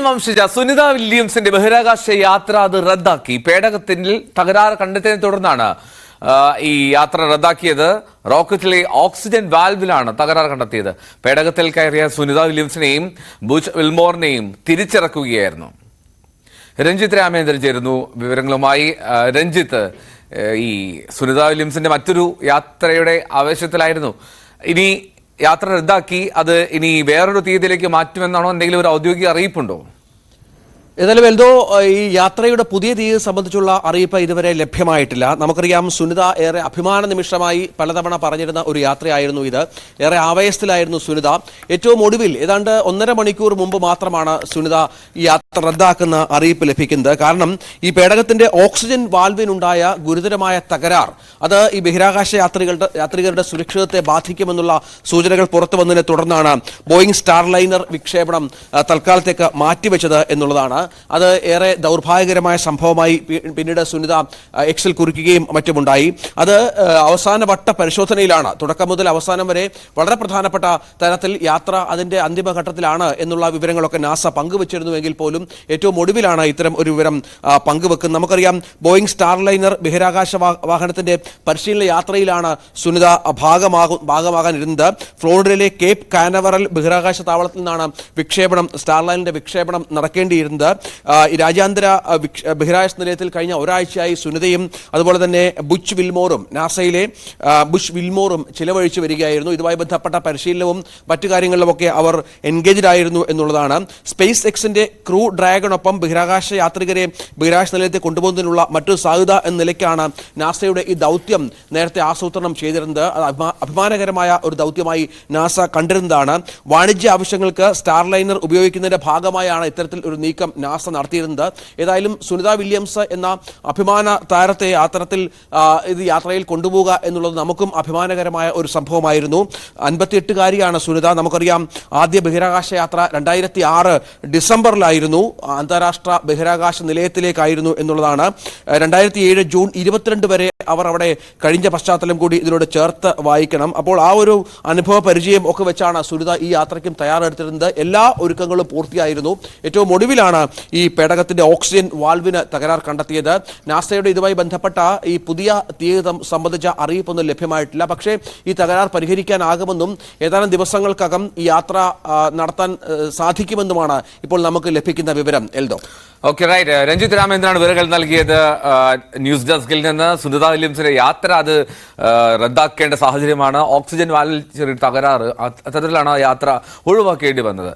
വംശജ സുനിത വില്യംസിന്റെ ബഹിരാകാശ യാത്ര അത് റദ്ദാക്കി. പേടകത്തിൽ തകരാറ് കണ്ടെത്തിയതിനെ തുടർന്നാണ് ഈ യാത്ര റദ്ദാക്കിയത്. റോക്കറ്റിലെ ഓക്സിജൻ വാൽവിലാണ് തകരാറ് കണ്ടെത്തിയത്. പേടകത്തിൽ കയറിയ സുനിത വില്യംസിനെയും ബുച്ച് വിൽമോറിനെയും തിരിച്ചിറക്കുകയായിരുന്നു. രഞ്ജിത്ത് രാമേന്ദ്രൻ ചേരുന്നു വിവരങ്ങളുമായി. രഞ്ജിത്ത്, ഈ സുനിത വില്യംസിന്റെ മറ്റൊരു യാത്രയുടെ ആവേശത്തിലായിരുന്നു. ഇനി യാത്ര റദ്ദാക്കി, അത് ഇനി വേറൊരു തീയതിയിലേക്ക് മാറ്റുമെന്നാണോ? എന്തെങ്കിലും ഒരു ഔദ്യോഗിക അറിയിപ്പുണ്ടോ? ഏതായാലും എൽദോ, ഈ യാത്രയുടെ പുതിയ തീയതി സംബന്ധിച്ചുള്ള അറിയിപ്പ് ഇതുവരെ ലഭ്യമായിട്ടില്ല. നമുക്കറിയാം, സുനിത ഏറെ അഭിമാന നിമിഷമായി പലതവണ പറഞ്ഞിരുന്ന ഒരു യാത്രയായിരുന്നു ഇത്. ഏറെ ആവേശത്തിലായിരുന്നു സുനിത. ഏറ്റവും ഒടുവിൽ ഏതാണ്ട് 1.5 മണിക്കൂർ മുമ്പ് മാത്രമാണ് സുനിത ഈ യാത്ര റദ്ദാക്കുന്ന അറിയിപ്പ് ലഭിക്കുന്നത്. കാരണം ഈ പേടകത്തിന്റെ ഓക്സിജൻ വാൽവിനുണ്ടായ ഗുരുതരമായ തകരാർ അത് ഈ ബഹിരാകാശ യാത്രികരുടെ സുരക്ഷിതത്തെ ബാധിക്കുമെന്നുള്ള സൂചനകൾ പുറത്തു വന്നതിനെ തുടർന്നാണ് ബോയിങ് സ്റ്റാർലൈനർ വിക്ഷേപണം തൽക്കാലത്തേക്ക് മാറ്റിവെച്ചത് എന്നുള്ളതാണ്. അത് ഏറെ ദൗർഭാഗ്യകരമായ സംഭവമായി പിന്നീട് സുനിത എക്സിൽ കുറിക്കുകയും മറ്റുമുണ്ടായി. അത് അവസാനവട്ട പരിശോധനയിലാണ്. തുടക്കം മുതൽ അവസാനം വരെ വളരെ പ്രധാനപ്പെട്ട തരത്തിൽ യാത്ര അതിന്റെ അന്തിമഘട്ടത്തിലാണ് എന്നുള്ള വിവരങ്ങളൊക്കെ നാസ പങ്കുവച്ചിരുന്നുവെങ്കിൽ പോലും ഏറ്റവും ഒടുവിലാണ് ഇത്തരം ഒരു വിവരം പങ്കുവെക്കുന്നത്. നമുക്കറിയാം, ബോയിങ് സ്റ്റാർലൈനർ ബഹിരാകാശ വാഹനത്തിന്റെ പരിശീലന യാത്രയിലാണ് സുനിത ഭാഗമാകാനിരുന്നത്. ഫ്ലോറിഡയിലെ കേപ്പ് കാനവറൽ ബഹിരാകാശ താവളത്തിൽ നിന്നാണ് സ്റ്റാർലൈനറിന്റെ വിക്ഷേപണം നടക്കേണ്ടിയിരുന്നത്. രാജ്യാന്തര ബഹിരാകാശ നിലയത്തിൽ കഴിഞ്ഞ ഒരാഴ്ചയായി സുനിതയും അതുപോലെ തന്നെ ബുച്ച് വിൽമോറും ചിലവഴിച്ചു വരികയായിരുന്നു. ഇതുമായി ബന്ധപ്പെട്ട പരിശീലനവും മറ്റു കാര്യങ്ങളിലുമൊക്കെ അവർ എൻഗേജ്ഡ് ആയിരുന്നു എന്നുള്ളതാണ്. സ്പേസ് എക്സിന്റെ ക്രൂ ഡ്രാഗണൊപ്പം ബഹിരാകാശ യാത്രികരെ ബഹിരാകാശ നിലയത്തിൽ കൊണ്ടുപോകുന്നതിനുള്ള മറ്റൊരു സാധ്യത എന്ന നിലയ്ക്കാണ് നാസയുടെ ഈ ദൗത്യം നേരത്തെ ആസൂത്രണം ചെയ്തിരുന്നത്. അത് അഭിമാനകരമായ ഒരു ദൗത്യമായി നാസ കണ്ടിരുന്നതാണ്. വാണിജ്യ ആവശ്യങ്ങൾക്ക് സ്റ്റാർലൈനർ ഉപയോഗിക്കുന്നതിന്റെ ഭാഗമായാണ് ഇത്തരത്തിൽ ഒരു നീക്കം നാസ നടത്തിയിരുന്നത്. ഏതായാലും സുനിത വില്യംസ് എന്ന അഭിമാന താരത്തെ അത്തരത്തിൽ ഇത് യാത്രയിൽ കൊണ്ടുപോവുക എന്നുള്ളത് നമുക്കും അഭിമാനകരമായ ഒരു സംഭവമായിരുന്നു. 58-കാരിയാണ് സുനിത. നമുക്കറിയാം, ആദ്യ ബഹിരാകാശ യാത്ര 2006 ഡിസംബറിലായിരുന്നു. അന്താരാഷ്ട്ര ബഹിരാകാശ നിലയത്തിലേക്കായിരുന്നു എന്നുള്ളതാണ്. 2007 ജൂൺ 22 വരെ അവർ അവിടെ കഴിഞ്ഞ പശ്ചാത്തലം കൂടി ഇതിനോട് ചേർത്ത് വായിക്കണം. അപ്പോൾ ആ ഒരു അനുഭവ പരിചയം ഒക്കെ വെച്ചാണ് സുനിത ഈ യാത്രയ്ക്കും തയ്യാറെടുത്തിരുന്നത്. എല്ലാ ഒരുക്കങ്ങളും പൂർത്തിയായിരുന്നു. ഏറ്റവും ഒടുവിലാണ് ഈ പേടകത്തിന്റെ ഓക്സിജൻ വാൽവിന് തകരാർ കണ്ടെത്തിയത്. നാസയുടെ ഇതുമായി ബന്ധപ്പെട്ട ഈ പുതിയ തീയതി സംബന്ധിച്ച അറിയിപ്പൊന്നും ലഭ്യമായിട്ടില്ല. പക്ഷേ ഈ തകരാർ പരിഹരിക്കാനാകുമെന്നും ഏതാനും ദിവസങ്ങൾക്കകം ഈ യാത്ര നടത്താൻ സാധിക്കുമെന്നുമാണ് ഇപ്പോൾ നമുക്ക് ലഭിക്കുന്ന വിവരം. Eldho, okay, right. രഞ്ജിത്ത് രാമേന്ദ്രനാണ് വിവരങ്ങൾ നൽകിയത് ന്യൂസ് ഡെസ്കിൽ നിന്ന്. സുനിത വില്യംസിന്റെ യാത്ര അത് റദ്ദാക്കേണ്ട സാഹചര്യമാണ്. ഓക്സിജൻ വാൽവിൽ ചെറിയ തകരാറ്, അത്തരത്തിലാണ് യാത്ര ഒഴിവാക്കേണ്ടി വന്നത്.